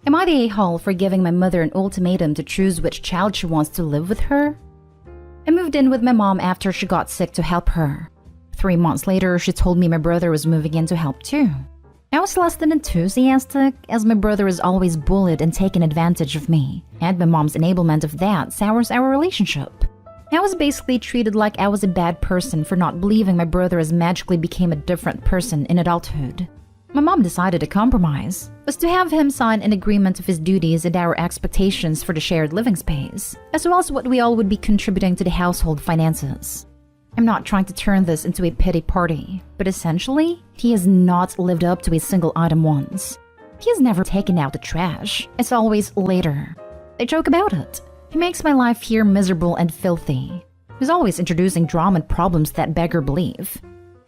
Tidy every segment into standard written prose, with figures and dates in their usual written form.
Am I the a-hole for giving my mother an ultimatum to choose which child she wants to live with her? I moved in with my mom after she got sick to help her. 3 months later, she told me my brother was moving in to help too. I was less than enthusiastic, as my brother is always bullied and taken advantage of me, and my mom's enablement of that sours our relationship. I was basically treated like I was a bad person for not believing my brother has magically became a different person in adulthood. My mom decided a compromise was to have him sign an agreement of his duties and our expectations for the shared living space, as well as what we all would be contributing to the household finances. I'm not trying to turn this into a pity party, but essentially, he has not lived up to a single item once. He has never taken out the trash. It's always later. I joke about it. He makes my life here miserable and filthy. He's always introducing drama and problems that beggar belief.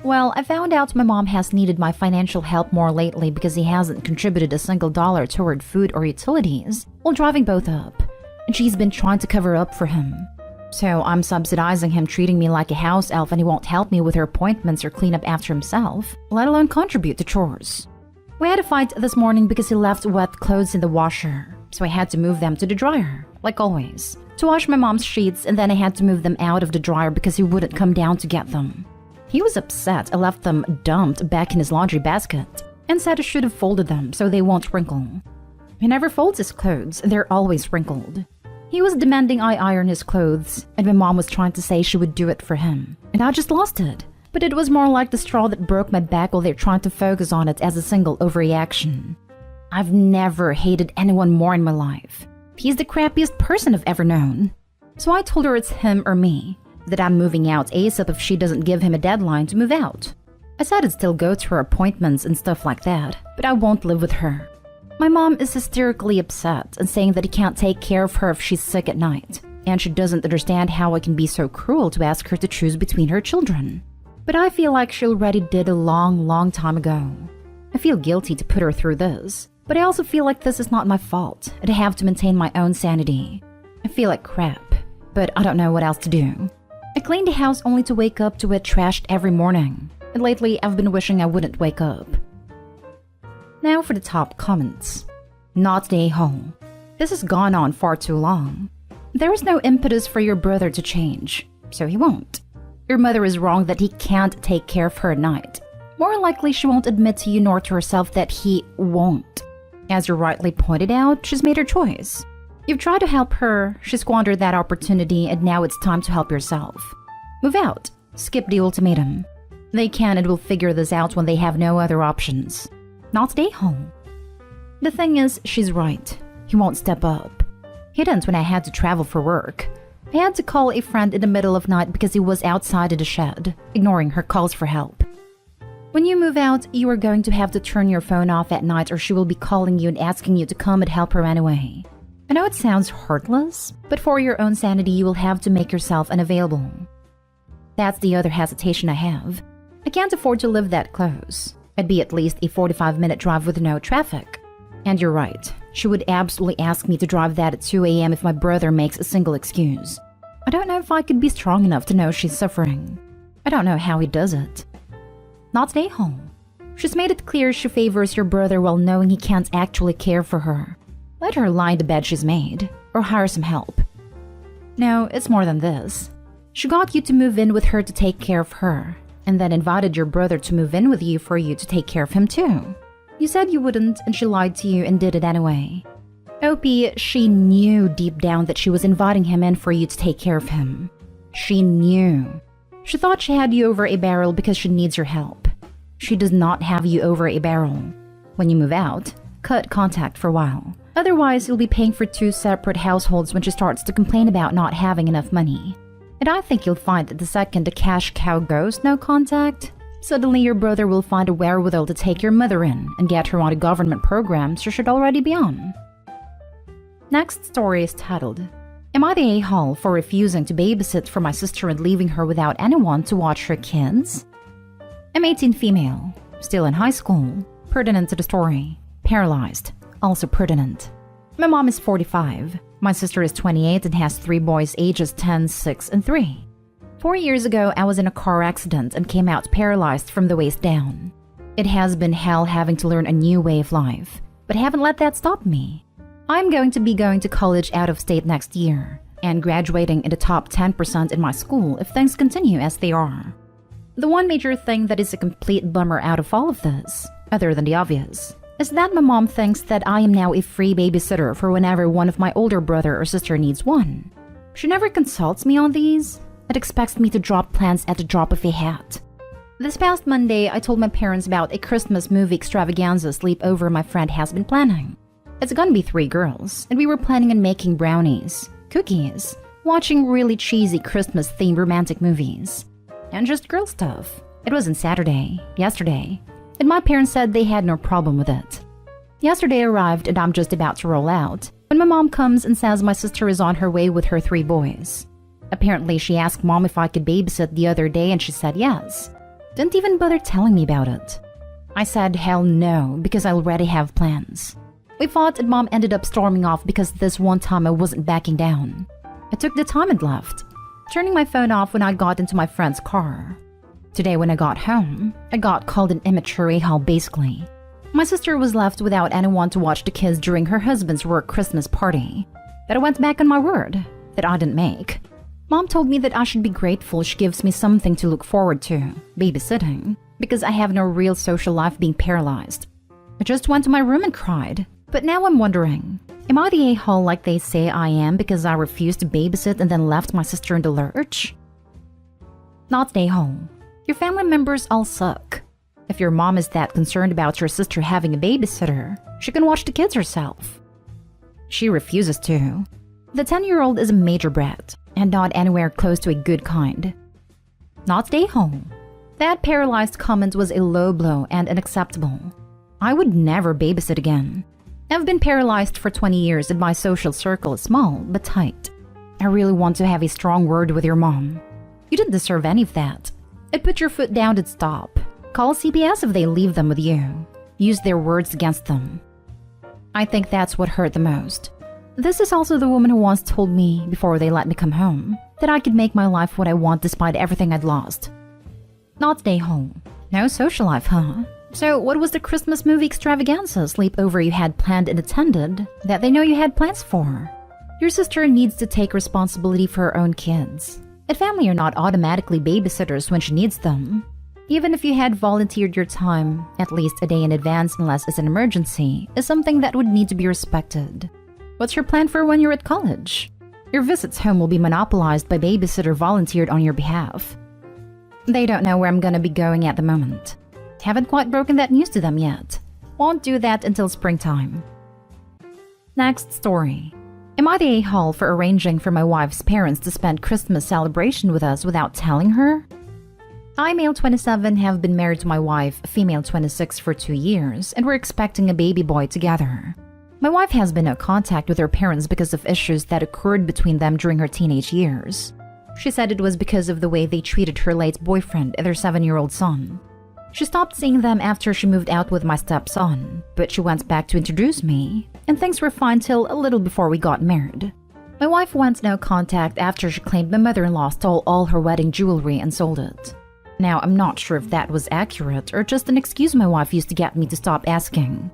Well, I found out my mom has needed my financial help more lately because he hasn't contributed a single dollar toward food or utilities while driving both up, and she's been trying to cover up for him. So I'm subsidizing him, treating me like a house elf, and he won't help me with her appointments or clean up after himself, let alone contribute to chores. We had a fight this morning because he left wet clothes in the washer, so I had to move them to the dryer, like always, to wash my mom's sheets, and then I had to move them out of the dryer because he wouldn't come down to get them. He was upset I left them dumped back in his laundry basket and said I should have folded them so they won't wrinkle. He never folds his clothes, and they're always wrinkled. He was demanding I iron his clothes, and my mom was trying to say she would do it for him, and I just lost it. But it was more like the straw that broke my back while they're trying to focus on it as a single overreaction. I've never hated anyone more in my life. He's the crappiest person I've ever known. So I told her it's him or me, that I'm moving out ASAP if she doesn't give him a deadline to move out. I said I'd still go to her appointments and stuff like that, but I won't live with her. My mom is hysterically upset and saying that he can't take care of her if she's sick at night, and she doesn't understand how I can be so cruel to ask her to choose between her children. But I feel like she already did a long time ago. I feel guilty to put her through this, but I also feel like this is not my fault, and I have to maintain my own sanity. I feel like crap, but I don't know what else to do. I cleaned the house only to wake up to it trashed every morning, and lately I've been wishing I wouldn't wake up. Now for the top comments. Not the a-hole. This has gone on far too long. There is no impetus for your brother to change, so he won't. Your mother is wrong that he can't take care of her at night. More likely she won't admit to you nor to herself that he won't. As you rightly pointed out, she's made her choice. You've tried to help her, she squandered that opportunity, and now it's time to help yourself. Move out. Skip the ultimatum. They can and will figure this out when they have no other options. Not stay home. The thing is, she's right. He won't step up. He didn't when I had to travel for work. I had to call a friend in the middle of night because he was outside of the shed, ignoring her calls for help. When you move out, you are going to have to turn your phone off at night or she will be calling you and asking you to come and help her anyway. I know it sounds heartless, but for your own sanity, you will have to make yourself unavailable. That's the other hesitation I have. I can't afford to live that close. It'd be at least a 45-minute drive with no traffic. And you're right, she would absolutely ask me to drive that at 2 a.m. if my brother makes a single excuse. I don't know if I could be strong enough to know she's suffering. I don't know how he does it. Not stay home. She's made it clear she favors your brother while knowing he can't actually care for her. Let her lie in the bed she's made, or hire some help. No, it's more than this. She got you to move in with her to take care of her, and then invited your brother to move in with you for you to take care of him too. You said you wouldn't, and she lied to you and did it anyway. Opie, she knew deep down that she was inviting him in for you to take care of him. She knew. She thought she had you over a barrel because she needs your help. She does not have you over a barrel. When you move out, cut contact for a while. Otherwise, you'll be paying for 2 separate households when she starts to complain about not having enough money. And I think you'll find that the second the cash cow goes no contact, suddenly your brother will find a wherewithal to take your mother in and get her on a government program she should already be on. Next story is titled, Am I the a-hole for refusing to babysit for my sister and leaving her without anyone to watch her kids? I'm 18 female, still in high school, pertinent to the story, paralyzed, also pertinent. My mom is 45. My sister is 28 and has 3 boys ages 10, 6, and 3. 4 years ago, I was in a car accident and came out paralyzed from the waist down. It has been hell having to learn a new way of life, but haven't let that stop me. I'm going to be going to college out of state next year and graduating in the top 10% in my school if things continue as they are. The one major thing that is a complete bummer out of all of this, other than the obvious, is that my mom thinks that I am now a free babysitter for whenever one of my older brother or sister needs one. She never consults me on these and expects me to drop plans at the drop of a hat. This past Monday, I told my parents about a Christmas movie extravaganza sleepover my friend has been planning. It's gonna be 3 girls, and we were planning on making brownies, cookies, watching really cheesy Christmas-themed romantic movies, and just girl stuff. It wasn't Saturday, yesterday, and my parents said they had no problem with it. Yesterday arrived and I'm just about to roll out when my mom comes and says my sister is on her way with her 3 boys. Apparently she asked mom if I could babysit the other day and she said yes. Didn't even bother telling me about it. I said hell no because I already have plans. We fought and mom ended up storming off because this one time I wasn't backing down. I took the time and left, turning my phone off when I got into my friend's car. Today when I got home, I got called an immature a-hole basically. My sister was left without anyone to watch the kids during her husband's work Christmas party. But I went back on my word that I didn't make. Mom told me that I should be grateful she gives me something to look forward to, babysitting, because I have no real social life being paralyzed. I just went to my room and cried. But now I'm wondering, am I the a-hole like they say I am because I refused to babysit and then left my sister in the lurch? Not the a-hole. Your family members all suck. If your mom is that concerned about your sister having a babysitter, she can watch the kids herself. She refuses to. The 10-year-old is a major brat, and not anywhere close to a good kind. Not the a-hole. That paralyzed comment was a low blow and unacceptable. I would never babysit again. I've been paralyzed for 20 years and my social circle is small but tight. I really want to have a strong word with your mom. You didn't deserve any of that. And put your foot down and stop. Call CPS if they leave them with you. Use their words against them. I think that's what hurt the most. This is also the woman who once told me, before they let me come home, that I could make my life what I want despite everything I'd lost. Not stay home. No social life, huh? So what was the Christmas movie extravaganza sleepover you had planned and attended that they know you had plans for? Your sister needs to take responsibility for her own kids. And family are not automatically babysitters when she needs them. Even if you had volunteered your time, at least a day in advance unless it's an emergency, is something that would need to be respected. What's your plan for when you're at college? Your visits home will be monopolized by babysitter volunteered on your behalf. They don't know where I'm gonna be going at the moment. Haven't quite broken that news to them yet. Won't do that until springtime. Next story. Am I the a-hole for arranging for my wife's parents to spend Christmas celebration with us without telling her? I, male 27, have been married to my wife, female 26, for 2 years, and we're expecting a baby boy together. My wife has been in contact with her parents because of issues that occurred between them during her teenage years. She said it was because of the way they treated her late boyfriend and their 7-year-old son. She stopped seeing them after she moved out with my stepson, but she went back to introduce me, and things were fine till a little before we got married. My wife went no contact after she claimed my mother-in-law stole all her wedding jewelry and sold it. Now, I'm not sure if that was accurate or just an excuse my wife used to get me to stop asking.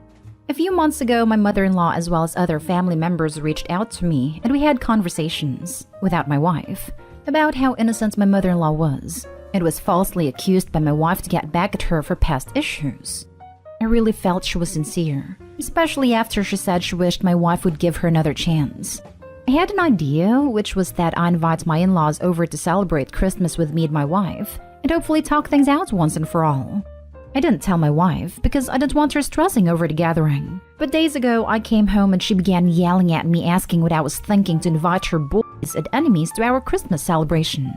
A few months ago, my mother-in-law as well as other family members reached out to me and we had conversations, without my wife, about how innocent my mother-in-law was. It was falsely accused by my wife to get back at her for past issues. I really felt she was sincere, especially after she said she wished my wife would give her another chance. I had an idea, which was that I invite my in-laws over to celebrate Christmas with me and my wife, and hopefully talk things out once and for all. I didn't tell my wife because I didn't want her stressing over the gathering. But days ago, I came home and she began yelling at me asking what I was thinking to invite her boys and enemies to our Christmas celebration.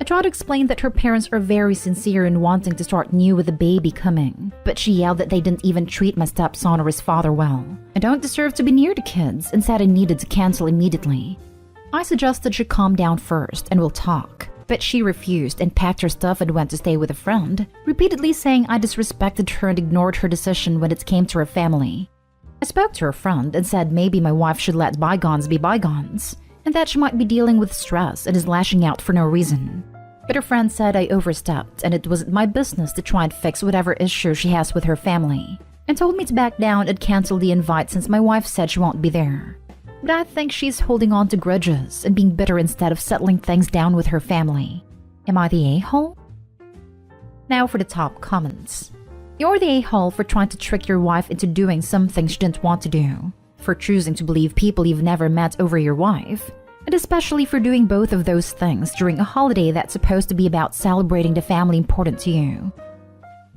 I tried to explain that her parents are very sincere in wanting to start new with a baby coming, but she yelled that they didn't even treat my stepson or his father well. I don't deserve to be near the kids and said I needed to cancel immediately. I suggested she calm down first and we'll talk, but she refused and packed her stuff and went to stay with a friend, repeatedly saying I disrespected her and ignored her decision when it came to her family. I spoke to her friend and said maybe my wife should let bygones be bygones, and that she might be dealing with stress and is lashing out for no reason. But her friend said I overstepped and it wasn't my business to try and fix whatever issue she has with her family. and told me to back down and cancel the invite since my wife said she won't be there. But I think she's holding on to grudges and being bitter instead of settling things down with her family. Am I the a-hole? Now for the top comments. You're the a-hole for trying to trick your wife into doing something she didn't want to do, for choosing to believe people you've never met over your wife, and especially for doing both of those things during a holiday that's supposed to be about celebrating the family important to you.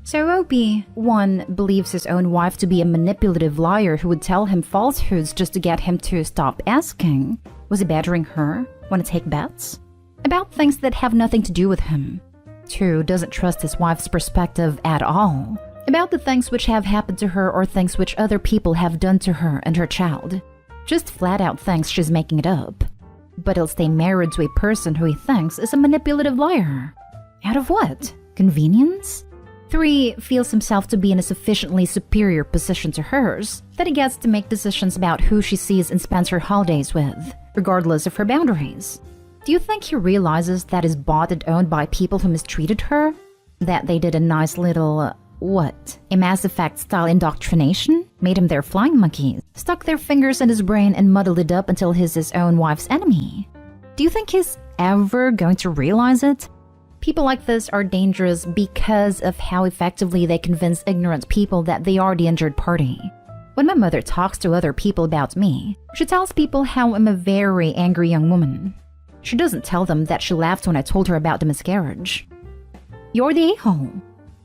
So OB1 believes his own wife to be a manipulative liar who would tell him falsehoods just to get him to stop asking. Was he badgering her? Want to take bets? About things that have nothing to do with him. 2 doesn't trust his wife's perspective at all. About the things which have happened to her or things which other people have done to her and her child. Just flat out thinks she's making it up. But he'll stay married to a person who he thinks is a manipulative liar. Out of what? Convenience? 3 feels himself to be in a sufficiently superior position to hers that he gets to make decisions about who she sees and spends her holidays with, regardless of her boundaries. Do you think he realizes that is bought and owned by people who mistreated her? That they did a nice little, a Mass Effect style indoctrination? Made him their flying monkeys, stuck their fingers in his brain and muddled it up until he's his own wife's enemy? Do you think he's ever going to realize it? People like this are dangerous because of how effectively they convince ignorant people that they are the injured party. When my mother talks to other people about me, she tells people how I'm a very angry young woman. She doesn't tell them that she laughed when I told her about the miscarriage. You're the a-hole.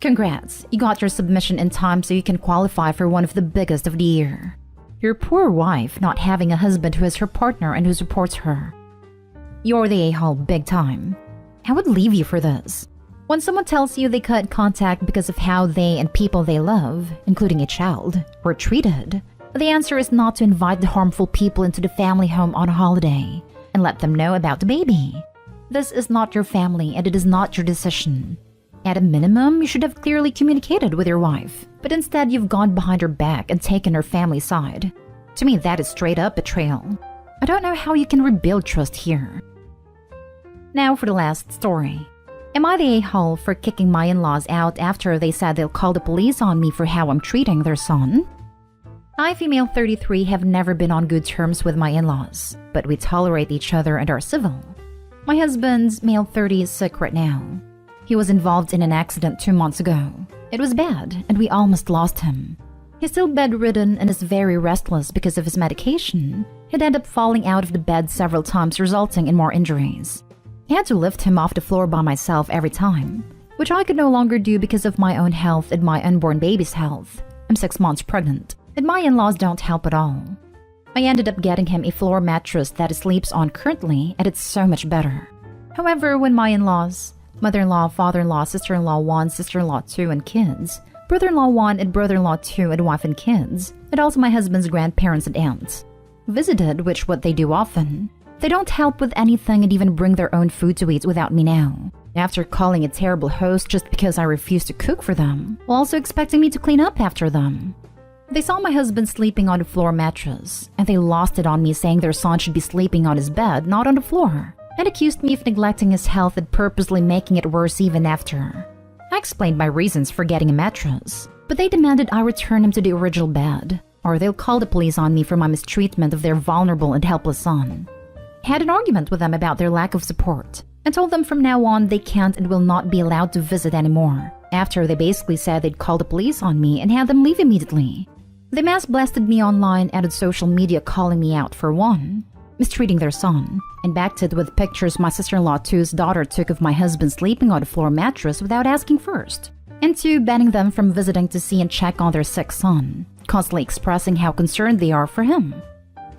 Congrats, you got your submission in time so you can qualify for one of the biggest of the year. Your poor wife not having a husband who is her partner and who supports her. You're the a-hole big time. I would leave you for this. When someone tells you they cut contact because of how they and people they love, including a child, were treated, the answer is not to invite the harmful people into the family home on a holiday and let them know about the baby. This is not your family and it is not your decision. At a minimum, you should have clearly communicated with your wife, but instead you've gone behind her back and taken her family side. To me, that is straight up betrayal. I don't know how you can rebuild trust here. Now for the last story. Am I the a-hole for kicking my in-laws out after they said they'll call the police on me for how I'm treating their son? I, female 33, have never been on good terms with my in-laws, but we tolerate each other and are civil. My husband's, male 30, is sick right now. He was involved in an accident 2 months ago. It was bad, and we almost lost him. He's still bedridden and is very restless because of his medication. He'd end up falling out of the bed several times, resulting in more injuries. I had to lift him off the floor by myself every time, which I could no longer do because of my own health and my unborn baby's health. I'm 6 months pregnant, and my in-laws don't help at all. I ended up getting him a floor mattress that he sleeps on currently, and it's so much better. However, when my in-laws, mother-in-law, father-in-law, sister-in-law 1, sister-in-law 2, and kids, brother-in-law 1 and brother-in-law 2 and wife and kids, and also my husband's grandparents and aunts, visited, which what they do often, they don't help with anything and even bring their own food to eat without me now. After calling a terrible host just because I refused to cook for them, while also expecting me to clean up after them. They saw my husband sleeping on the floor mattress, and they lost it on me saying their son should be sleeping on his bed, not on the floor, and accused me of neglecting his health and purposely making it worse even after. I explained my reasons for getting a mattress, but they demanded I return him to the original bed, or they'll call the police on me for my mistreatment of their vulnerable and helpless son. I had an argument with them about their lack of support, and told them from now on they can't and will not be allowed to visit anymore, after they basically said they'd call the police on me and had them leave immediately. They mass blasted me online and on social media calling me out for 1, mistreating their son, and backed it with pictures my sister-in-law 2's daughter took of my husband sleeping on the floor mattress without asking first, and 2, banning them from visiting to see and check on their sick son, constantly expressing how concerned they are for him.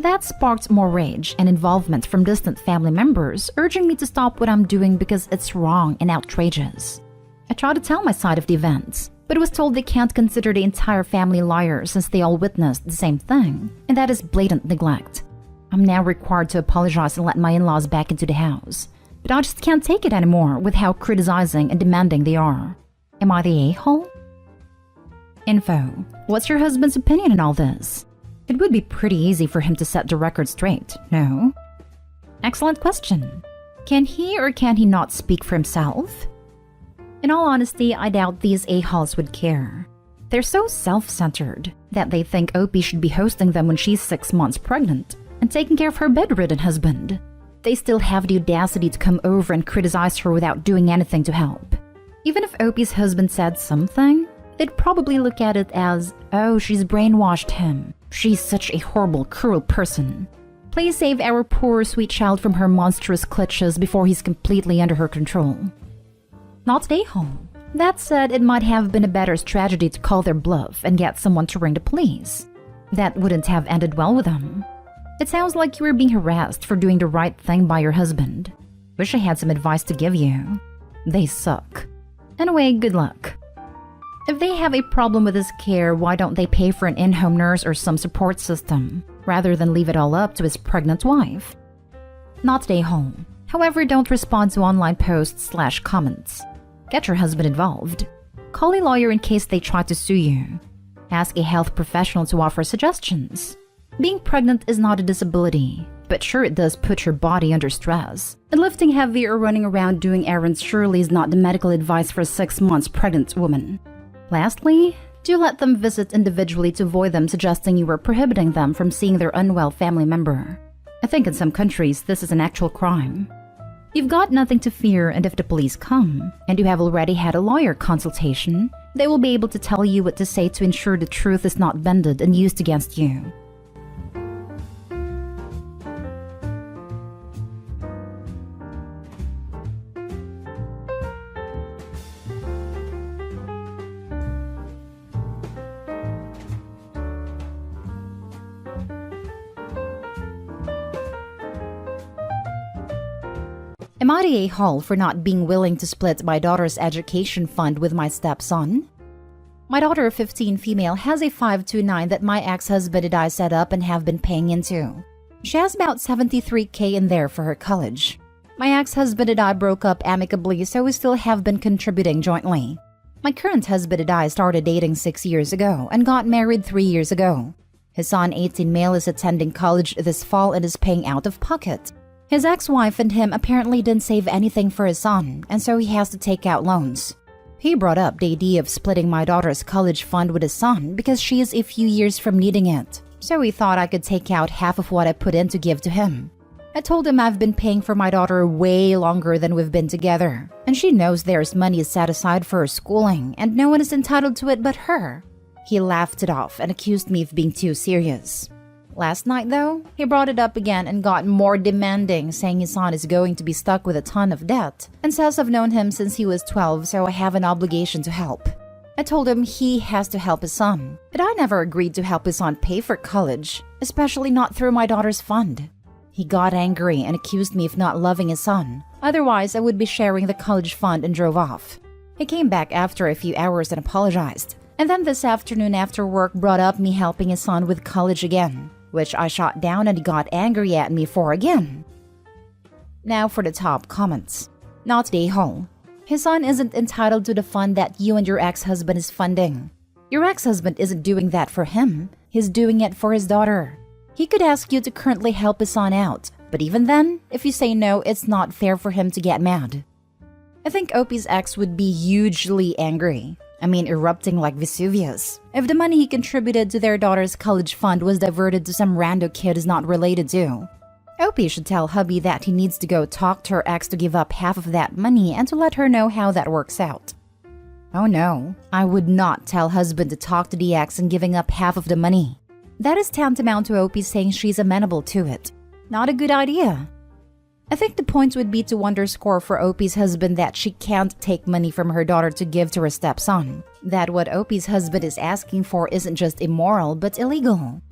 That sparked more rage and involvement from distant family members, urging me to stop what I'm doing because it's wrong and outrageous. I tried to tell my side of the events, but was told they can't consider the entire family liars since they all witnessed the same thing, and that is blatant neglect. I'm now required to apologize and let my in-laws back into the house, but I just can't take it anymore with how criticizing and demanding they are. Am I the a-hole? Info. What's your husband's opinion on all this? It would be pretty easy for him to set the record straight, no? Excellent question. Can he or can he not speak for himself? In all honesty, I doubt these a-holes would care. They're so self-centered that they think Opie should be hosting them when she's 6 months pregnant and taking care of her bedridden husband. They still have the audacity to come over and criticize her without doing anything to help. Even if Opie's husband said something, they'd probably look at it as, oh, she's brainwashed him. She's such a horrible, cruel person. Please save our poor, sweet child from her monstrous clutches before he's completely under her control. Not stay home. That said, it might have been a better strategy to call their bluff and get someone to ring the police. That wouldn't have ended well with them. It sounds like you were being harassed for doing the right thing by your husband. Wish I had some advice to give you. They suck. Anyway, good luck. If they have a problem with his care, why don't they pay for an in-home nurse or some support system, rather than leave it all up to his pregnant wife? Not stay home. However, don't respond to online posts/comments. Get your husband involved. Call a lawyer in case they try to sue you. Ask a health professional to offer suggestions. Being pregnant is not a disability, but sure it does put your body under stress. And lifting heavy or running around doing errands surely is not the medical advice for a 6 months pregnant woman. Lastly, do let them visit individually to avoid them suggesting you were prohibiting them from seeing their unwell family member. I think in some countries this is an actual crime. You've got nothing to fear, and if the police come, and you have already had a lawyer consultation, they will be able to tell you what to say to ensure the truth is not bended and used against you. Am I the a-hole for not being willing to split my daughter's education fund with my stepson? My daughter, 15 female, has a 529 that my ex-husband and I set up and have been paying into. She has about $73K in there for her college. My ex-husband and I broke up amicably, so we still have been contributing jointly. My current husband and I started dating 6 years ago and got married 3 years ago. His son, 18 male, is attending college this fall and is paying out of pocket. His ex-wife and him apparently didn't save anything for his son, and so he has to take out loans. He brought up the idea of splitting my daughter's college fund with his son because she is a few years from needing it, so he thought I could take out half of what I put in to give to him. I told him I've been paying for my daughter way longer than we've been together, and she knows there's money set aside for her schooling, and no one is entitled to it but her. He laughed it off and accused me of being too serious. Last night, though, he brought it up again and got more demanding, saying his son is going to be stuck with a ton of debt, and says I've known him since he was 12, so I have an obligation to help. I told him he has to help his son, but I never agreed to help his son pay for college, especially not through my daughter's fund. He got angry and accused me of not loving his son, otherwise I would be sharing the college fund, and drove off. He came back after a few hours and apologized, and then this afternoon after work brought up me helping his son with college again, which I shot down and he got angry at me for again. Now for the top comments. Not the a-hole. His son isn't entitled to the fund that you and your ex-husband is funding. Your ex-husband isn't doing that for him. He's doing it for his daughter. He could ask you to currently help his son out, but even then, if you say no, it's not fair for him to get mad. I think Opie's ex would be hugely angry. Erupting like Vesuvius, if the money he contributed to their daughter's college fund was diverted to some rando kid he's not related to. Opie should tell hubby that he needs to go talk to her ex to give up half of that money and to let her know how that works out. Oh no, I would not tell husband to talk to the ex and giving up half of the money. That is tantamount to Opie saying she's amenable to it. Not a good idea. I think the point would be to underscore for Opie's husband that she can't take money from her daughter to give to her stepson. That what Opie's husband is asking for isn't just immoral, but illegal.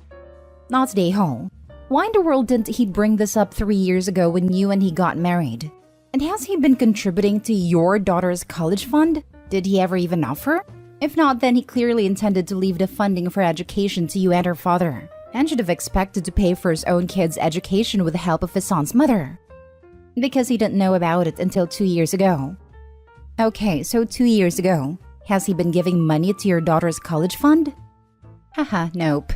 Not the a-hole. Why in the world didn't he bring this up 3 years ago when you and he got married? And has he been contributing to your daughter's college fund? Did he ever even offer? If not, then he clearly intended to leave the funding for education to you and her father, and should have expected to pay for his own kid's education with the help of his son's mother. Because he didn't know about it until 2 years ago. Okay, so 2 years ago, has he been giving money to your daughter's college fund? Haha, nope.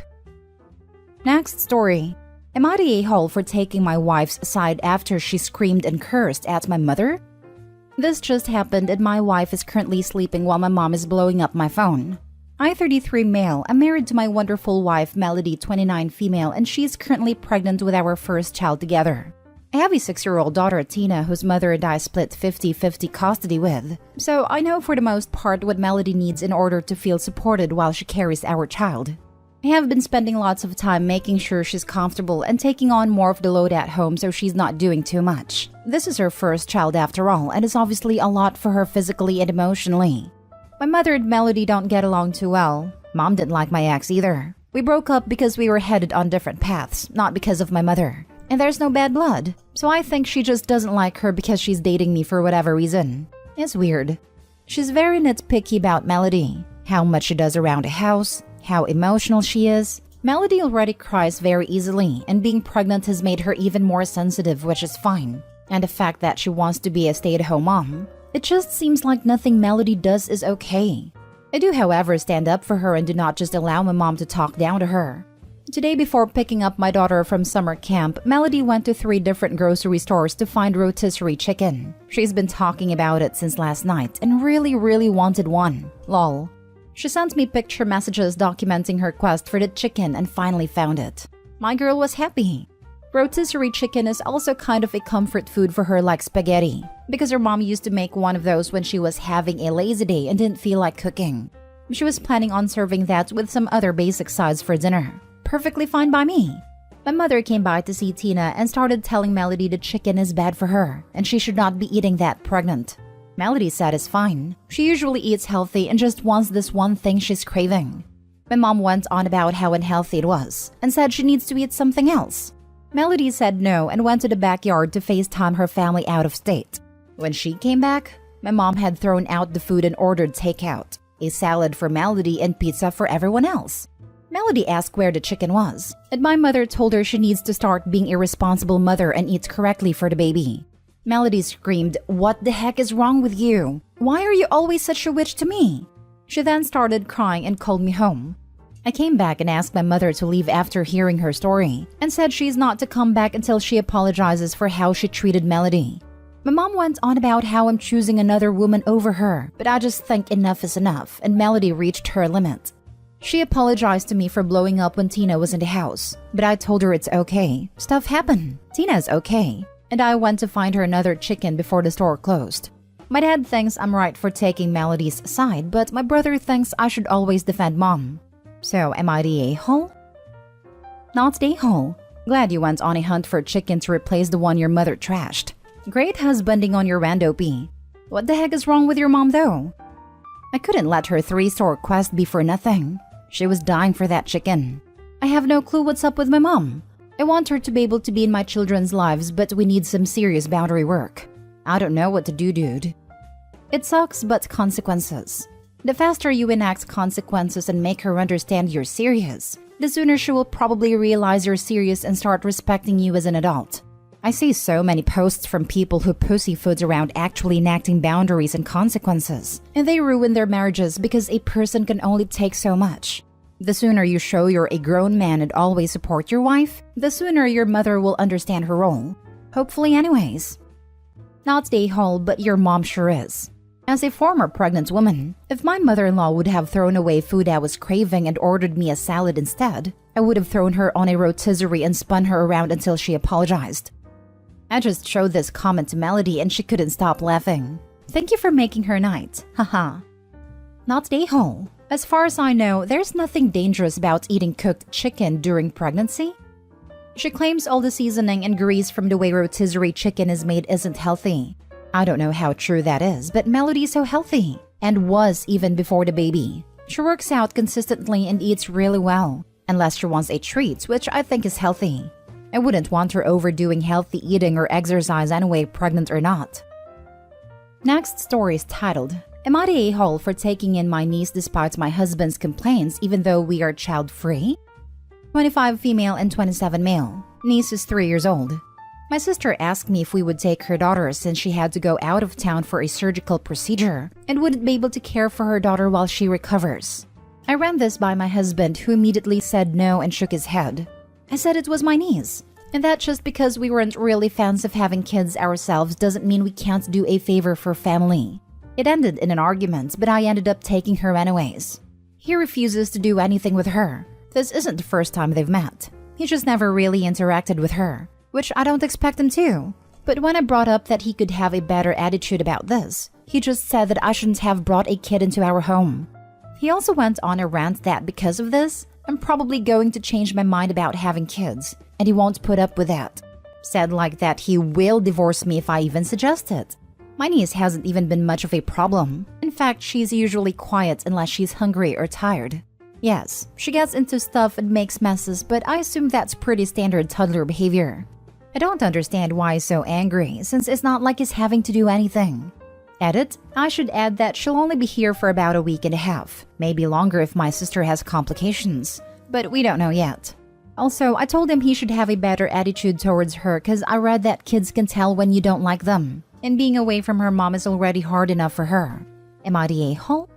Next story. Am I the a-hole for taking my wife's side after she screamed and cursed at my mother? This just happened and my wife is currently sleeping while my mom is blowing up my phone. I, 33 male, am married to my wonderful wife, Melody, 29 female, and she's currently pregnant with our first child together. I have a 6-year-old daughter, Tina, whose mother and I split 50-50 custody with, so I know for the most part what Melody needs in order to feel supported while she carries our child. I have been spending lots of time making sure she's comfortable and taking on more of the load at home so she's not doing too much. This is her first child after all, and it's obviously a lot for her physically and emotionally. My mother and Melody don't get along too well. Mom didn't like my ex either. We broke up because we were headed on different paths, not because of my mother. And there's no bad blood, so I think she just doesn't like her because she's dating me for whatever reason. It's weird. She's very nitpicky about Melody, how much she does around the house, how emotional she is. Melody already cries very easily, and being pregnant has made her even more sensitive, which is fine. And the fact that she wants to be a stay-at-home mom. It just seems like nothing Melody does is okay. I do, however, stand up for her and do not just allow my mom to talk down to her. Today, before picking up my daughter from summer camp, Melody went to 3 different grocery stores to find rotisserie chicken. She's been talking about it since last night and really wanted one. Lol. She sent me picture messages documenting her quest for the chicken and finally found it. My girl was happy. Rotisserie chicken is also kind of a comfort food for her, like spaghetti, because her mom used to make one of those when she was having a lazy day and didn't feel like cooking. She was planning on serving that with some other basic sides for dinner. Perfectly fine by me. My mother came by to see Tina and started telling Melody the chicken is bad for her and she should not be eating that pregnant. Melody said it's fine. She usually eats healthy and just wants this one thing she's craving. My mom went on about how unhealthy it was and said she needs to eat something else. Melody said no and went to the backyard to FaceTime her family out of state. When she came back, my mom had thrown out the food and ordered takeout, a salad for Melody and pizza for everyone else. Melody asked where the chicken was, and my mother told her she needs to start being a responsible mother and eat correctly for the baby. Melody screamed, "What the heck is wrong with you? Why are you always such a witch to me?" She then started crying and called me home. I came back and asked my mother to leave after hearing her story, and said she's not to come back until she apologizes for how she treated Melody. My mom went on about how I'm choosing another woman over her, but I just think enough is enough, and Melody reached her limit. She apologized to me for blowing up when Tina was in the house, but I told her it's okay. Stuff happened. Tina's okay. And I went to find her another chicken before the store closed. My dad thinks I'm right for taking Melody's side, but my brother thinks I should always defend mom. So, am I the a-hole? Not the a-hole. Glad you went on a hunt for a chicken to replace the one your mother trashed. Great husbanding on your rando P. What the heck is wrong with your mom though? I couldn't let her 3-store quest be for nothing. She was dying for that chicken. I have no clue what's up with my mom. I want her to be able to be in my children's lives, but we need some serious boundary work. I don't know what to do, dude. It sucks, but consequences. The faster you enact consequences and make her understand you're serious, the sooner she will probably realize you're serious and start respecting you as an adult. I see so many posts from people who pussyfoot around actually enacting boundaries and consequences, and they ruin their marriages because a person can only take so much. The sooner you show you're a grown man and always support your wife, the sooner your mother will understand her role. Hopefully anyways. Not the a-hole, but your mom sure is. As a former pregnant woman, if my mother-in-law would have thrown away food I was craving and ordered me a salad instead, I would have thrown her on a rotisserie and spun her around until she apologized. I just showed this comment to Melody and she couldn't stop laughing. Thank you for making her night. Haha. Not the a-hole. As far as I know, there's nothing dangerous about eating cooked chicken during pregnancy. She claims all the seasoning and grease from the way rotisserie chicken is made isn't healthy. I don't know how true that is, but Melody's so healthy, and was even before the baby. She works out consistently and eats really well, unless she wants a treat, which I think is healthy. I wouldn't want her overdoing healthy eating or exercise anyway, pregnant or not. Next story is titled, Am I the a-hole for taking in my niece despite my husband's complaints even though we are child-free? 25 female and 27 male. Niece is 3 years old. My sister asked me if we would take her daughter since she had to go out of town for a surgical procedure and wouldn't be able to care for her daughter while she recovers. I ran this by my husband, who immediately said no and shook his head. I said it was my niece, and that just because we weren't really fans of having kids ourselves doesn't mean we can't do a favor for family. It ended in an argument, but I ended up taking her anyways. He refuses to do anything with her. This isn't the first time they've met. He just never really interacted with her, which I don't expect him to. But when I brought up that he could have a better attitude about this, he just said that I shouldn't have brought a kid into our home. He also went on a rant that because of this, I'm probably going to change my mind about having kids, and he won't put up with that. Said like that he will divorce me if I even suggest it. My niece hasn't even been much of a problem. In fact, she's usually quiet unless she's hungry or tired. Yes, she gets into stuff and makes messes, but I assume that's pretty standard toddler behavior. I don't understand why he's so angry, since it's not like he's having to do anything. Edit, I should add that she'll only be here for about a week and a half, maybe longer if my sister has complications, but we don't know yet. Also, I told him he should have a better attitude towards her because I read that kids can tell when you don't like them, and being away from her mom is already hard enough for her. Am I the a-hole?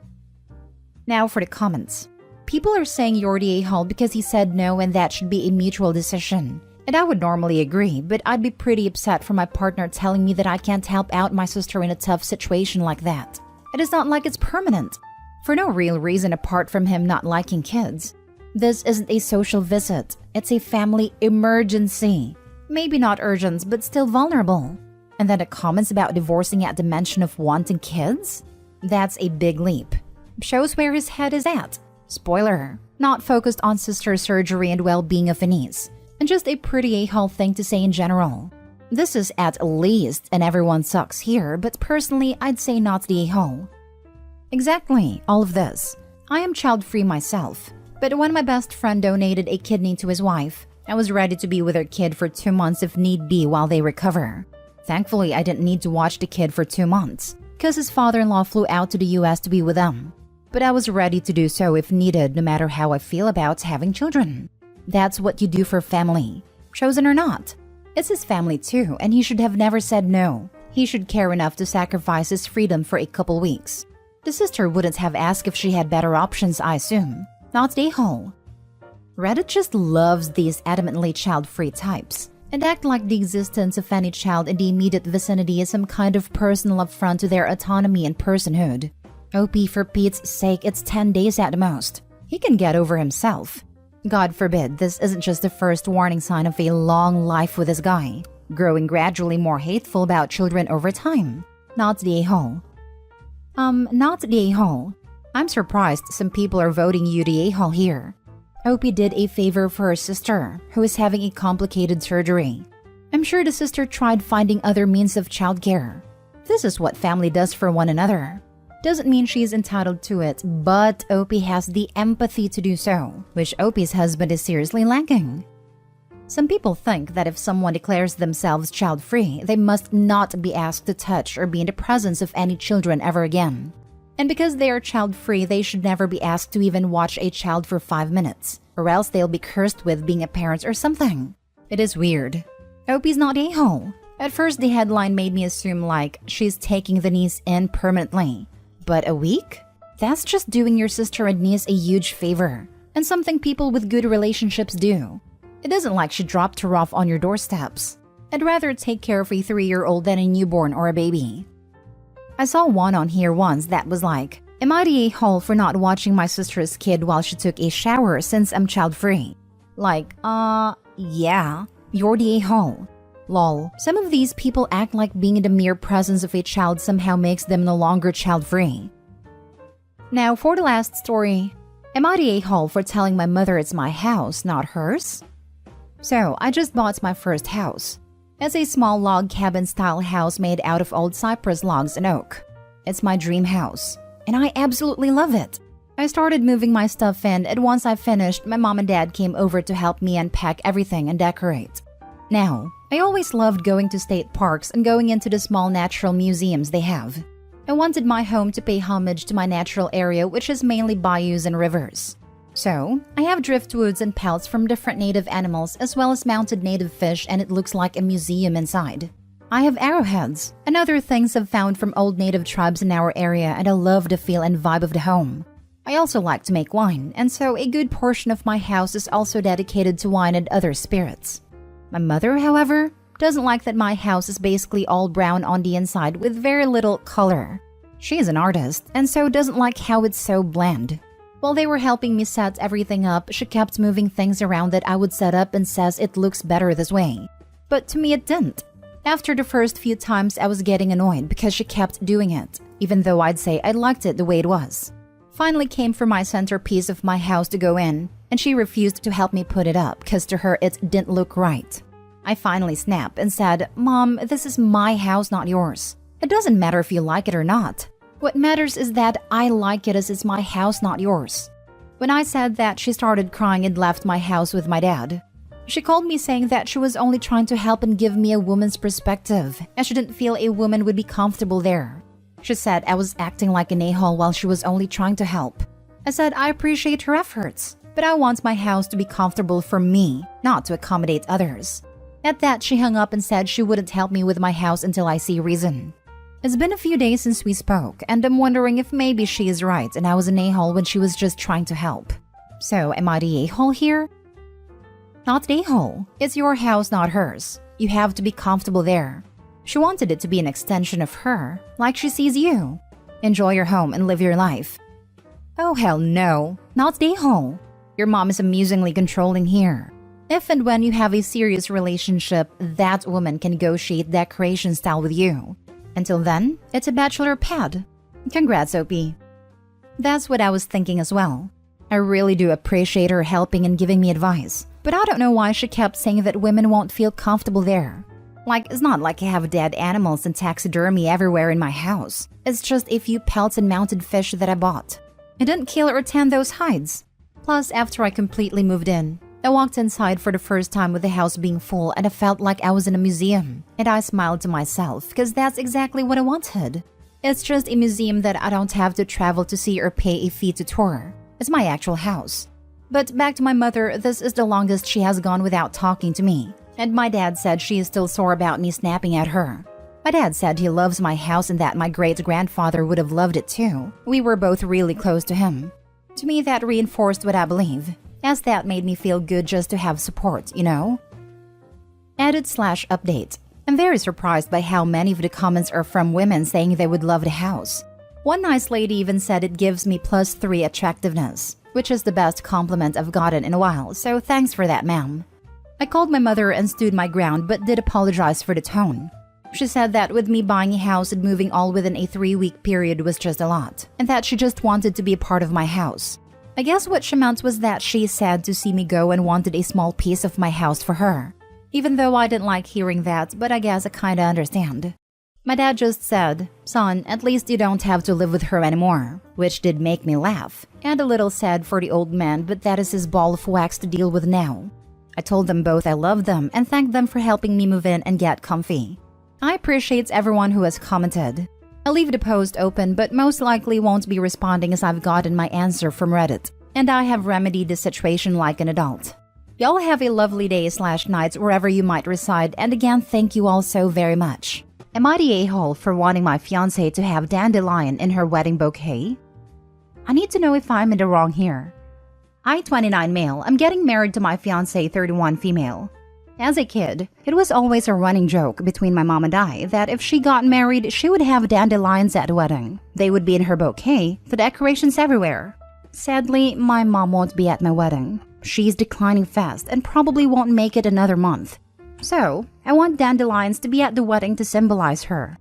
Now for the comments. People are saying you're the a-hole because he said no and that should be a mutual decision. And I would normally agree, but I'd be pretty upset for my partner telling me that I can't help out my sister in a tough situation like that. It is not like it's permanent. For no real reason apart from him not liking kids. This isn't a social visit. It's a family emergency. Maybe not urgent, but still vulnerable. And then the comments about divorcing at the mention of wanting kids? That's a big leap. Shows where his head is at. Spoiler, not focused on sister's surgery and well-being of a niece. And just a pretty a-hole thing to say in general. This is at least, and everyone sucks here, but personally, I'd say not the a-hole. Exactly, all of this. I am child-free myself, but when my best friend donated a kidney to his wife, I was ready to be with her kid for 2 months if need be while they recover. Thankfully, I didn't need to watch the kid for 2 months, because his father-in-law flew out to the US to be with them. But I was ready to do so if needed, no matter how I feel about having children. That's what you do for family, chosen or not. It's his family too, and he should have never said no. He should care enough to sacrifice his freedom for a couple weeks. The sister wouldn't have asked if she had better options, I assume. Not the a-hole. Reddit just loves these adamantly child-free types, and act like the existence of any child in the immediate vicinity is some kind of personal affront to their autonomy and personhood. OP, for Pete's sake, it's 10 days at the most. He can get over himself. God forbid, this isn't just the first warning sign of a long life with this guy, growing gradually more hateful about children over time. Not the a-hole. Not the a-hole. I'm surprised some people are voting you the a-hole here. Opie did a favor for her sister, who is having a complicated surgery. I'm sure the sister tried finding other means of childcare. This is what family does for one another. Doesn't mean she's entitled to it, but Opie has the empathy to do so, which Opie's husband is seriously lacking. Some people think that if someone declares themselves child-free, they must not be asked to touch or be in the presence of any children ever again. And because they are child-free, they should never be asked to even watch a child for 5 minutes, or else they'll be cursed with being a parent or something. It is weird. Opie's not a-hole. At first, the headline made me assume like she's taking the niece in permanently. But a week? That's just doing your sister and niece a huge favor, and something people with good relationships do. It isn't like she dropped her off on your doorsteps. I'd rather take care of a 3-year-old than a newborn or a baby. I saw one on here once that was like, am I the a-hole for not watching my sister's kid while she took a shower since I'm child-free? Like, yeah, you're the a-hole. Lol, some of these people act like being in the mere presence of a child somehow makes them no longer child-free. Now for the last story. Am I the a-hole for telling my mother it's my house, not hers? So, I just bought my first house. It's a small log cabin-style house made out of old cypress logs and oak. It's my dream house, and I absolutely love it. I started moving my stuff in, and once I finished, my mom and dad came over to help me unpack everything and decorate. Now, I always loved going to state parks and going into the small natural museums they have. I wanted my home to pay homage to my natural area, which is mainly bayous and rivers. So, I have driftwoods and pelts from different native animals as well as mounted native fish, and it looks like a museum inside. I have arrowheads and other things I've found from old native tribes in our area, and I love the feel and vibe of the home. I also like to make wine, and so a good portion of my house is also dedicated to wine and other spirits. My mother, however, doesn't like that my house is basically all brown on the inside with very little color. She is an artist, and so doesn't like how it's so bland. While they were helping me set everything up, she kept moving things around that I would set up and says it looks better this way. But to me it didn't. After the first few times I was getting annoyed because she kept doing it, even though I'd say I liked it the way it was. Finally came for my centerpiece of my house to go in, and she refused to help me put it up because to her it didn't look right. I finally snapped and said, "Mom, this is my house, not yours. It doesn't matter if you like it or not. What matters is that I like it as it's my house, not yours." When I said that, she started crying and left my house with my dad. She called me saying that she was only trying to help and give me a woman's perspective, and she didn't feel a woman would be comfortable there. She said I was acting like an a-hole while she was only trying to help. I said I appreciate her efforts, but I want my house to be comfortable for me, not to accommodate others. At that, she hung up and said she wouldn't help me with my house until I see reason. It's been a few days since we spoke, and I'm wondering if maybe she is right and I was an a-hole when she was just trying to help. So, am I the a-hole here? Not the a-hole. It's your house, not hers. You have to be comfortable there. She wanted it to be an extension of her, like she sees you. Enjoy your home and live your life. Oh hell no, not the a-hole. Your mom is amusingly controlling here. If and when you have a serious relationship, that woman can negotiate decoration style with you. Until then, it's a bachelor pad. Congrats, OP. That's what I was thinking as well. I really do appreciate her helping and giving me advice, but I don't know why she kept saying that women won't feel comfortable there. Like, it's not like I have dead animals and taxidermy everywhere in my house. It's just a few pelts and mounted fish that I bought. I didn't kill or tan those hides. Plus, after I completely moved in, I walked inside for the first time with the house being full and I felt like I was in a museum. And I smiled to myself because that's exactly what I wanted. It's just a museum that I don't have to travel to see or pay a fee to tour. It's my actual house. But back to my mother, this is the longest she has gone without talking to me. And my dad said she is still sore about me snapping at her. My dad said he loves my house and that my great-grandfather would have loved it too. We were both really close to him. To me, that reinforced what I believe, as that made me feel good just to have support, you know? Edit/update. I'm very surprised by how many of the comments are from women saying they would love the house. One nice lady even said it gives me +3 attractiveness, which is the best compliment I've gotten in a while, so thanks for that, ma'am. I called my mother and stood my ground but did apologize for the tone. She said that with me buying a house and moving all within a 3-week period was just a lot, and that she just wanted to be a part of my house. I guess what she meant was that she's sad to see me go and wanted a small piece of my house for her. Even though I didn't like hearing that, but I guess I kinda understand. My dad just said, "Son, at least you don't have to live with her anymore," which did make me laugh, and a little sad for the old man, but that is his ball of wax to deal with now. I told them both I loved them and thanked them for helping me move in and get comfy. I appreciate everyone who has commented. I'll leave the post open but most likely won't be responding as I've gotten my answer from Reddit, and I have remedied the situation like an adult. Y'all have a lovely day/night wherever you might reside, and again thank you all so very much. Am I the a-hole for wanting my fiancé to have dandelion in her wedding bouquet? I need to know if I'm in the wrong here. I, 29 male, I'm getting married to my fiancé, 31 female. As a kid, it was always a running joke between my mom and I that if she got married, she would have dandelions at the wedding. They would be in her bouquet, the decorations everywhere. Sadly, my mom won't be at my wedding. She's declining fast and probably won't make it another month. So, I want dandelions to be at the wedding to symbolize her.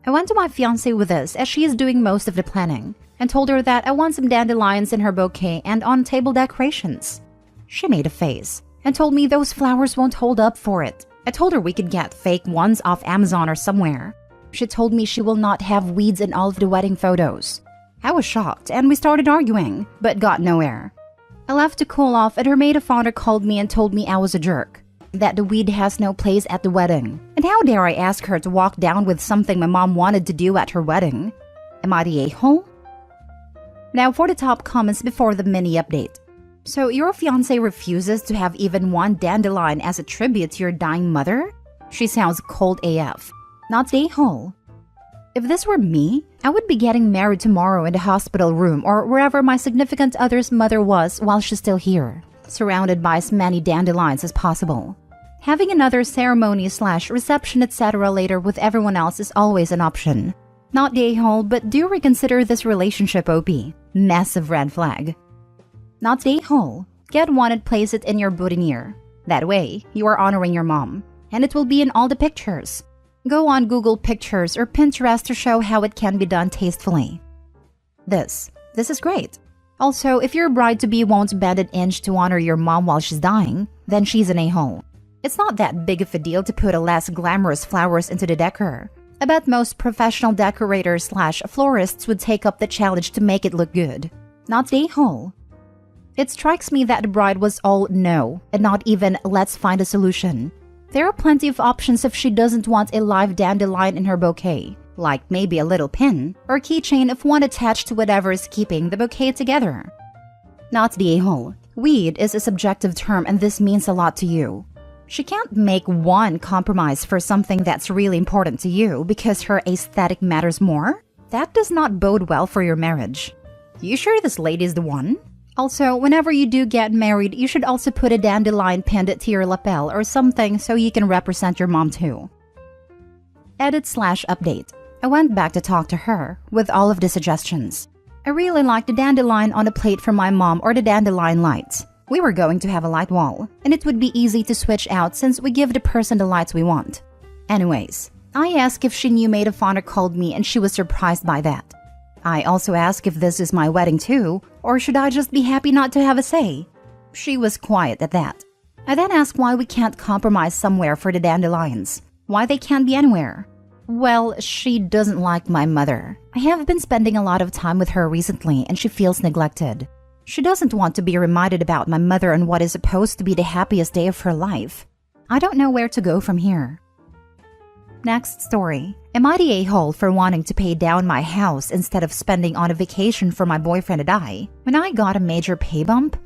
I went to my fiancé with this as she is doing most of the planning, and told her that I want some dandelions in her bouquet and on table decorations. She made a face and told me those flowers won't hold up for it. I told her we could get fake ones off Amazon or somewhere. She told me she will not have weeds in all of the wedding photos. I was shocked and we started arguing, but got nowhere. I left to cool off and her maid of honor called me and told me I was a jerk, that the weed has no place at the wedding. And how dare I ask her to walk down with something my mom wanted to do at her wedding? Am I the a-hole? Now for the top comments before the mini update. So your fiancé refuses to have even one dandelion as a tribute to your dying mother? She sounds cold AF. Not the a-hole. If this were me, I would be getting married tomorrow in the hospital room or wherever my significant other's mother was while she's still here, surrounded by as many dandelions as possible. Having another ceremony/reception etc. later with everyone else is always an option. Not the a-hole, but do reconsider this relationship, OP. Massive red flag. Not the a-hole. Get one and place it in your boutonniere. That way, you are honoring your mom, and it will be in all the pictures. Go on Google Pictures or Pinterest to show how it can be done tastefully. This is great. Also, if your bride-to-be won't bend an inch to honor your mom while she's dying, then she's an a-hole. It's not that big of a deal to put a less glamorous flowers into the decor. I bet most professional decorators/florists would take up the challenge to make it look good. Not the a-hole. It strikes me that the bride was all no, and not even let's find a solution. There are plenty of options if she doesn't want a live dandelion in her bouquet, like maybe a little pin or keychain of one attached to whatever is keeping the bouquet together. Not the a-hole. Weed is a subjective term and this means a lot to you. She can't make one compromise for something that's really important to you because her aesthetic matters more? That does not bode well for your marriage. You sure this lady is the one? Also, whenever you do get married, you should also put a dandelion pinned to your lapel or something so you can represent your mom too. Edit/update. I went back to talk to her with all of the suggestions. I really liked the dandelion on a plate for my mom or the dandelion lights. We were going to have a light wall, and it would be easy to switch out since we give the person the lights we want. Anyways, I asked if she knew maid of honor called me and she was surprised by that. I also asked if this is my wedding too, or should I just be happy not to have a say? She was quiet at that. I then asked why we can't compromise somewhere for the dandelions. Why they can't be anywhere. Well, she doesn't like my mother. I have been spending a lot of time with her recently and she feels neglected. She doesn't want to be reminded about my mother on what is supposed to be the happiest day of her life. I don't know where to go from here. Next story. Am I the a-hole for wanting to pay down my house instead of spending on a vacation for my boyfriend and I when I got a major pay bump?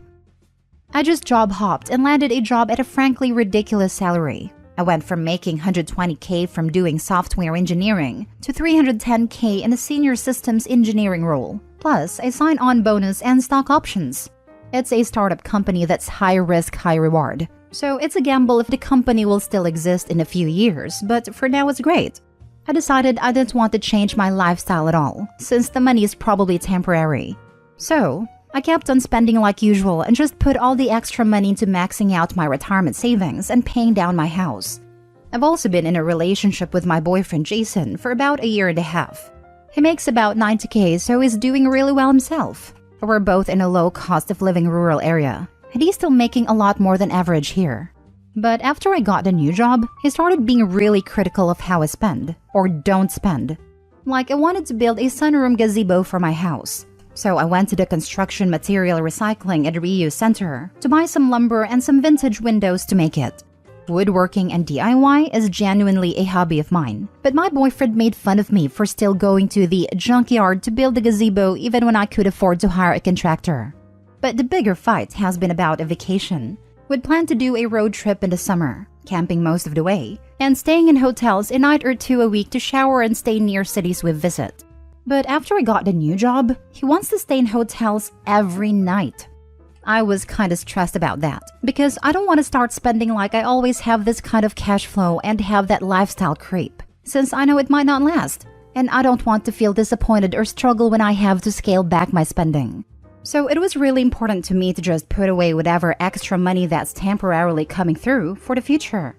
I just job hopped and landed a job at a frankly ridiculous salary. I went from making $120K from doing software engineering to $310K in a senior systems engineering role, plus a sign-on bonus and stock options. It's a startup company that's high risk, high reward. So it's a gamble if the company will still exist in a few years, but for now it's great. I decided I didn't want to change my lifestyle at all, since the money is probably temporary. So I kept on spending like usual and just put all the extra money into maxing out my retirement savings and paying down my house. I've also been in a relationship with my boyfriend Jason for about a year and a half. He makes about $90K, so he's doing really well himself. We're both in a low cost of living rural area, and he's still making a lot more than average here. But after I got a new job, he started being really critical of how I spend, or don't spend. Like I wanted to build a sunroom gazebo for my house. So I went to the construction material recycling and reuse center to buy some lumber and some vintage windows to make it. Woodworking and DIY is genuinely a hobby of mine, but my boyfriend made fun of me for still going to the junkyard to build the gazebo even when I could afford to hire a contractor. But the bigger fight has been about a vacation. We'd planned to do a road trip in the summer, camping most of the way, and staying in hotels a night or two a week to shower and stay near cities we visit. But after I got the new job, he wants to stay in hotels every night. I was kind of stressed about that, because I don't want to start spending like I always have this kind of cash flow and have that lifestyle creep, since I know it might not last, and I don't want to feel disappointed or struggle when I have to scale back my spending. So it was really important to me to just put away whatever extra money that's temporarily coming through for the future.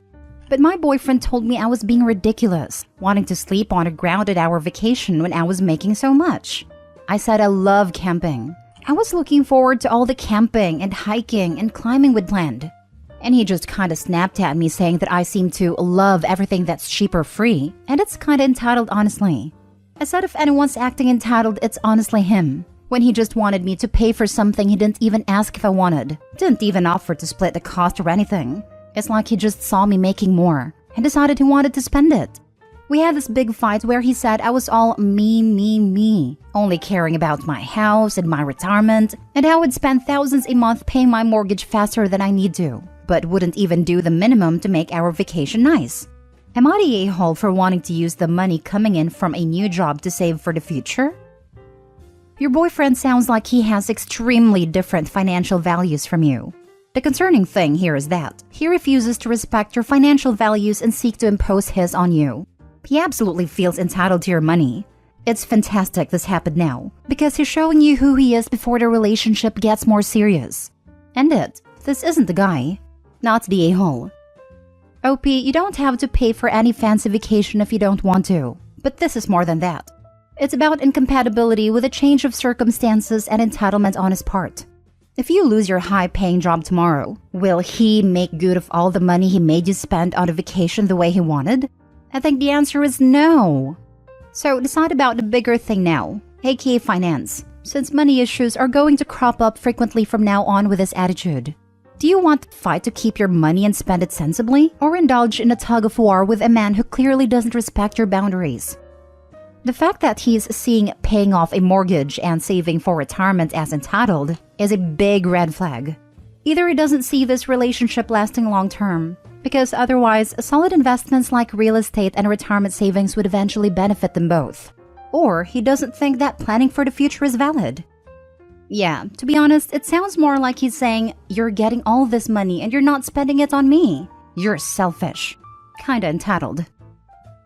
But my boyfriend told me I was being ridiculous, wanting to sleep on the ground at our vacation when I was making so much. I said I love camping. I was looking forward to all the camping and hiking and climbing we'd planned. And he just kinda snapped at me saying that I seem to love everything that's cheap or free, and it's kinda entitled honestly. I said if anyone's acting entitled, it's honestly him. When he just wanted me to pay for something he didn't even ask if I wanted. Didn't even offer to split the cost or anything. It's like he just saw me making more and decided he wanted to spend it. We had this big fight where he said I was all me, only caring about my house and my retirement, and how I'd spend thousands a month paying my mortgage faster than I need to, but wouldn't even do the minimum to make our vacation nice. Am I the a-hole for wanting to use the money coming in from a new job to save for the future? Your boyfriend sounds like he has extremely different financial values from you. The concerning thing here is that he refuses to respect your financial values and seek to impose his on you. He absolutely feels entitled to your money. It's fantastic this happened now, because he's showing you who he is before the relationship gets more serious. End it. This isn't the guy. Not the a-hole. OP, you don't have to pay for any fancy vacation if you don't want to. But this is more than that. It's about incompatibility with a change of circumstances and entitlement on his part. If you lose your high-paying job tomorrow, will he make good of all the money he made you spend on a vacation the way he wanted? I think the answer is no. So decide about the bigger thing now, aka finance, since money issues are going to crop up frequently from now on with this attitude. Do you want to fight to keep your money and spend it sensibly, or indulge in a tug-of-war with a man who clearly doesn't respect your boundaries? The fact that he's seeing paying off a mortgage and saving for retirement as entitled is a big red flag. Either he doesn't see this relationship lasting long-term, because otherwise solid investments like real estate and retirement savings would eventually benefit them both. Or he doesn't think that planning for the future is valid. Yeah, to be honest, it sounds more like he's saying, you're getting all this money and you're not spending it on me. You're selfish. Kinda entitled.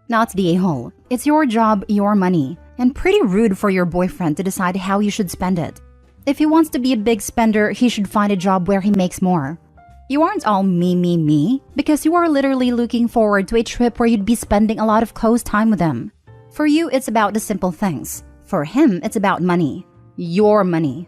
Not the a-hole. It's your job, your money, and pretty rude for your boyfriend to decide how you should spend it. If he wants to be a big spender, he should find a job where he makes more. You aren't all me, because you are literally looking forward to a trip where you'd be spending a lot of close time with him. For you, it's about the simple things. For him, it's about money. Your money.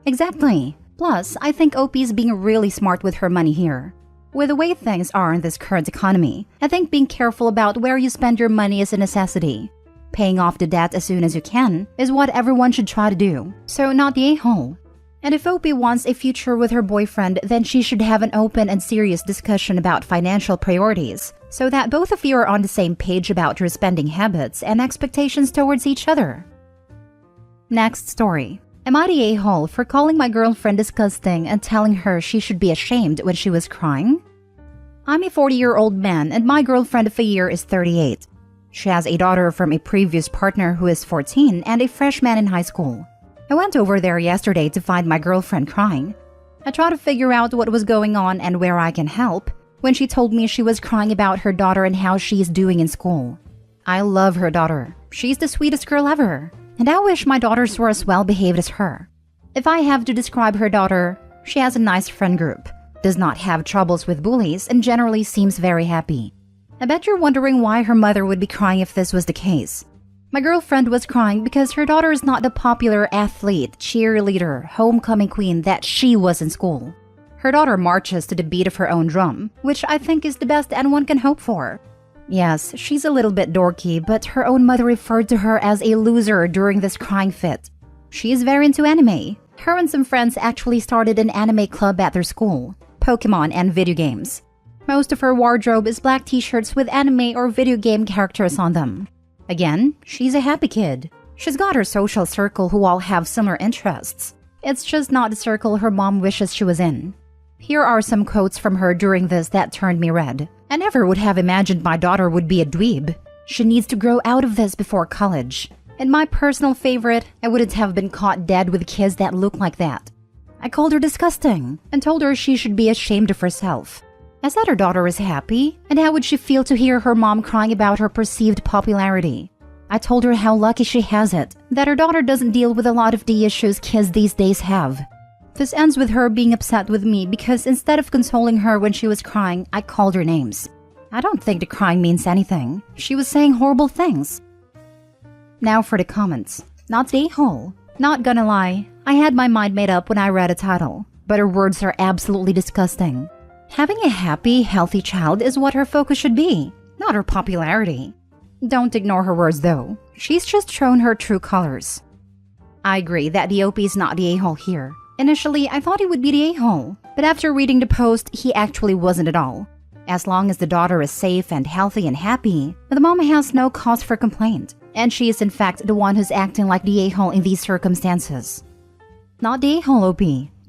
Exactly. Plus, I think OP's being really smart with her money here. With the way things are in this current economy, I think being careful about where you spend your money is a necessity. Paying off the debt as soon as you can is what everyone should try to do, so not the a-hole. And if OP wants a future with her boyfriend, then she should have an open and serious discussion about financial priorities, so that both of you are on the same page about your spending habits and expectations towards each other. Next story. Am I the a-hole for calling my girlfriend disgusting and telling her she should be ashamed when she was crying? I'm a 40-year-old man and my girlfriend of a year is 38. She has a daughter from a previous partner who is 14 and a freshman in high school. I went over there yesterday to find my girlfriend crying. I tried to figure out what was going on and where I can help when she told me she was crying about her daughter and how she is doing in school. I love her daughter. She's the sweetest girl ever. And I wish my daughters were as well behaved as her. If I have to describe her daughter, she has a nice friend group, does not have troubles with bullies, and generally seems very happy. I bet you're wondering why her mother would be crying if this was the case. My girlfriend was crying because her daughter is not the popular athlete, cheerleader, homecoming queen that she was in school. Her daughter marches to the beat of her own drum, which I think is the best anyone can hope for. Yes, she's a little bit dorky, but her own mother referred to her as a loser during this crying fit. She is very into anime. Her and some friends actually started an anime club at their school, Pokemon and video games. Most of her wardrobe is black t-shirts with anime or video game characters on them. Again, she's a happy kid. She's got her social circle who all have similar interests. It's just not the circle her mom wishes she was in. Here are some quotes from her during this that turned me red. I never would have imagined my daughter would be a dweeb. She needs to grow out of this before college. And my personal favorite, I wouldn't have been caught dead with kids that look like that. I called her disgusting and told her she should be ashamed of herself. I said her daughter is happy, and how would she feel to hear her mom crying about her perceived popularity? I told her how lucky she has it, that her daughter doesn't deal with a lot of the issues kids these days have. This ends with her being upset with me because instead of consoling her when she was crying, I called her names. I don't think the crying means anything. She was saying horrible things. Now for the comments. Not the a-hole. Not gonna lie, I had my mind made up when I read a title, but her words are absolutely disgusting. Having a happy, healthy child is what her focus should be, not her popularity. Don't ignore her words though. She's just shown her true colors. I agree that the OP is not the a-hole here. Initially, I thought he would be the a-hole, but after reading the post, he actually wasn't at all. As long as the daughter is safe and healthy and happy, the mom has no cause for complaint, and she is in fact the one who's acting like the a-hole in these circumstances. Not the a-hole, OP.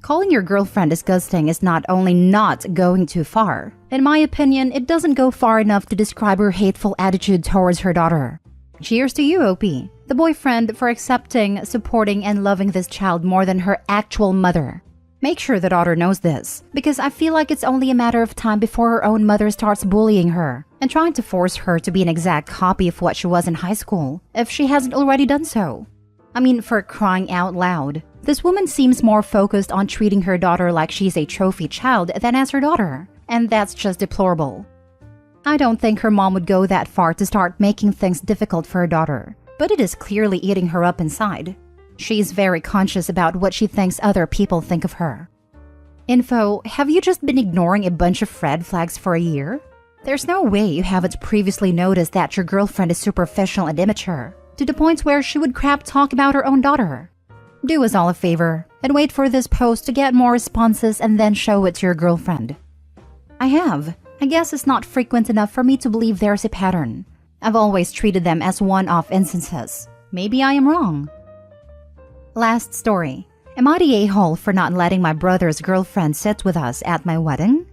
Calling your girlfriend disgusting is not only not going too far. In my opinion, it doesn't go far enough to describe her hateful attitude towards her daughter. Cheers to you, OP, the boyfriend, for accepting, supporting, and loving this child more than her actual mother. Make sure the daughter knows this, because I feel like it's only a matter of time before her own mother starts bullying her and trying to force her to be an exact copy of what she was in high school, if she hasn't already done so. I mean, for crying out loud, this woman seems more focused on treating her daughter like she's a trophy child than as her daughter, and that's just deplorable. I don't think her mom would go that far to start making things difficult for her daughter, but it is clearly eating her up inside. She's very conscious about what she thinks other people think of her. Info: have you just been ignoring a bunch of red flags for a year? There's no way you haven't previously noticed that your girlfriend is superficial and immature, to the point where she would crap talk about her own daughter. Do us all a favor and wait for this post to get more responses and then show it to your girlfriend. I have. I guess it's not frequent enough for me to believe there's a pattern. I've always treated them as one-off instances. Maybe I am wrong. Last story. Am I the a-hole for not letting my brother's girlfriend sit with us at my wedding?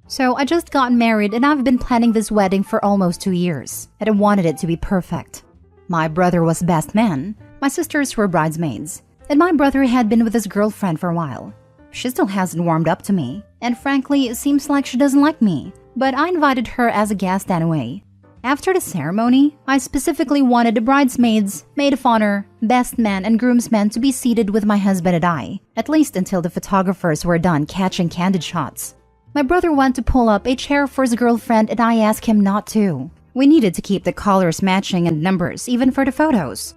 So I just got married and I've been planning this wedding for almost 2 years, and I wanted it to be perfect. My brother was best man, my sisters were bridesmaids, and my brother had been with his girlfriend for a while. She still hasn't warmed up to me, and frankly, it seems like she doesn't like me, but I invited her as a guest anyway. After the ceremony, I specifically wanted the bridesmaids, maid of honor, best man, and groomsmen to be seated with my husband and I, at least until the photographers were done catching candid shots. My brother went to pull up a chair for his girlfriend and I asked him not to. We needed to keep the colors matching and numbers, even for the photos.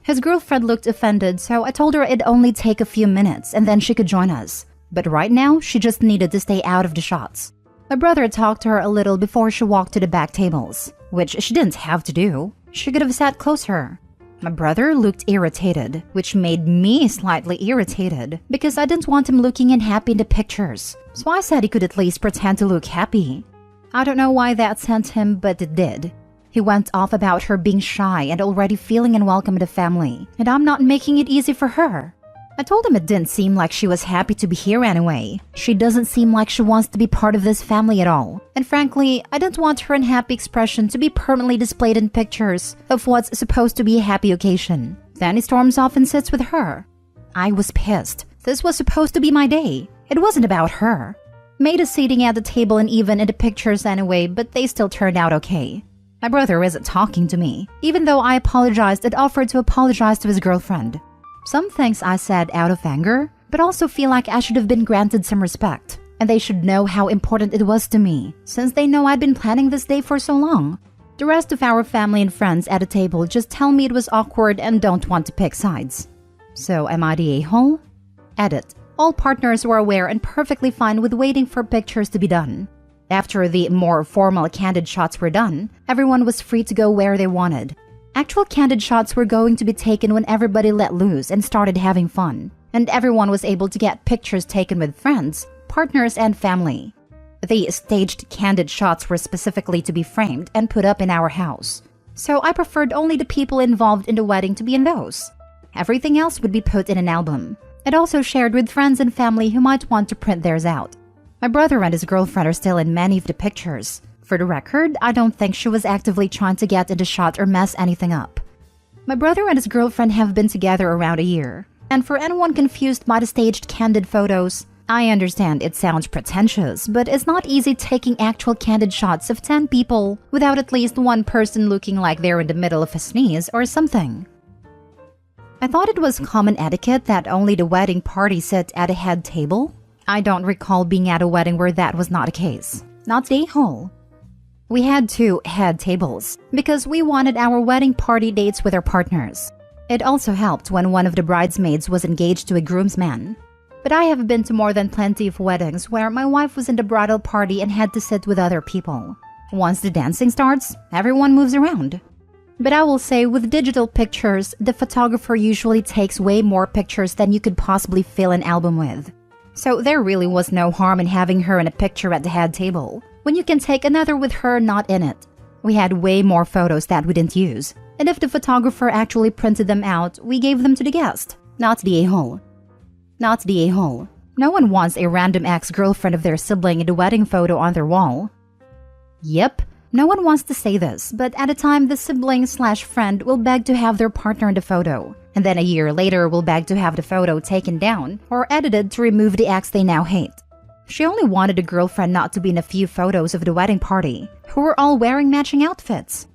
His girlfriend looked offended, so I told her it'd only take a few minutes and then she could join us. But right now, she just needed to stay out of the shots. My brother talked to her a little before she walked to the back tables, which she didn't have to do. She could have sat closer. My brother looked irritated, which made me slightly irritated because I didn't want him looking unhappy in the pictures, so I said he could at least pretend to look happy. I don't know why that sent him, but it did. He went off about her being shy and already feeling unwelcome in the family, and I'm not making it easy for her. I told him it didn't seem like she was happy to be here anyway. She doesn't seem like she wants to be part of this family at all. And frankly, I didn't want her unhappy expression to be permanently displayed in pictures of what's supposed to be a happy occasion. Then he storms off and sits with her. I was pissed. This was supposed to be my day. It wasn't about her. Made us sitting at the table and even in the pictures anyway, but they still turned out okay. My brother isn't talking to me, even though I apologized and offered to apologize to his girlfriend. Some things I said out of anger, but also feel like I should have been granted some respect, and they should know how important it was to me, since they know I'd been planning this day for so long. The rest of our family and friends at the table just tell me it was awkward and don't want to pick sides. So am I the a-hole? Edit. All partners were aware and perfectly fine with waiting for pictures to be done. After the more formal candid shots were done, everyone was free to go where they wanted. Actual candid shots were going to be taken when everybody let loose and started having fun, and everyone was able to get pictures taken with friends, partners, and family. The staged candid shots were specifically to be framed and put up in our house, so I preferred only the people involved in the wedding to be in those. Everything else would be put in an album, and also shared with friends and family who might want to print theirs out. My brother and his girlfriend are still in many of the pictures. For the record, I don't think she was actively trying to get into shot or mess anything up. My brother and his girlfriend have been together around a year, and for anyone confused by the staged candid photos, I understand it sounds pretentious, but it's not easy taking actual candid shots of 10 people without at least one person looking like they're in the middle of a sneeze or something. I thought it was common etiquette that only the wedding party sit at a head table. I don't recall being at a wedding where that was not the case. Not the a-hole. We had 2 head tables because we wanted our wedding party dates with our partners. It also helped when one of the bridesmaids was engaged to a groomsman. But I have been to more than plenty of weddings where my wife was in the bridal party and had to sit with other people. Once the dancing starts, everyone moves around. But I will say, with digital pictures, the photographer usually takes way more pictures than you could possibly fill an album with. So there really was no harm in having her in a picture at the head table, when you can take another with her not in it. We had way more photos that we didn't use, and if the photographer actually printed them out, we gave them to the guest, not the a-hole. Not the a-hole. No one wants a random ex-girlfriend of their sibling in the wedding photo on their wall. Yep, no one wants to say this, but at a time the sibling/friend will beg to have their partner in the photo, and then a year later will beg to have the photo taken down or edited to remove the ex they now hate. She only wanted the girlfriend not to be in a few photos of the wedding party, who were all wearing matching outfits.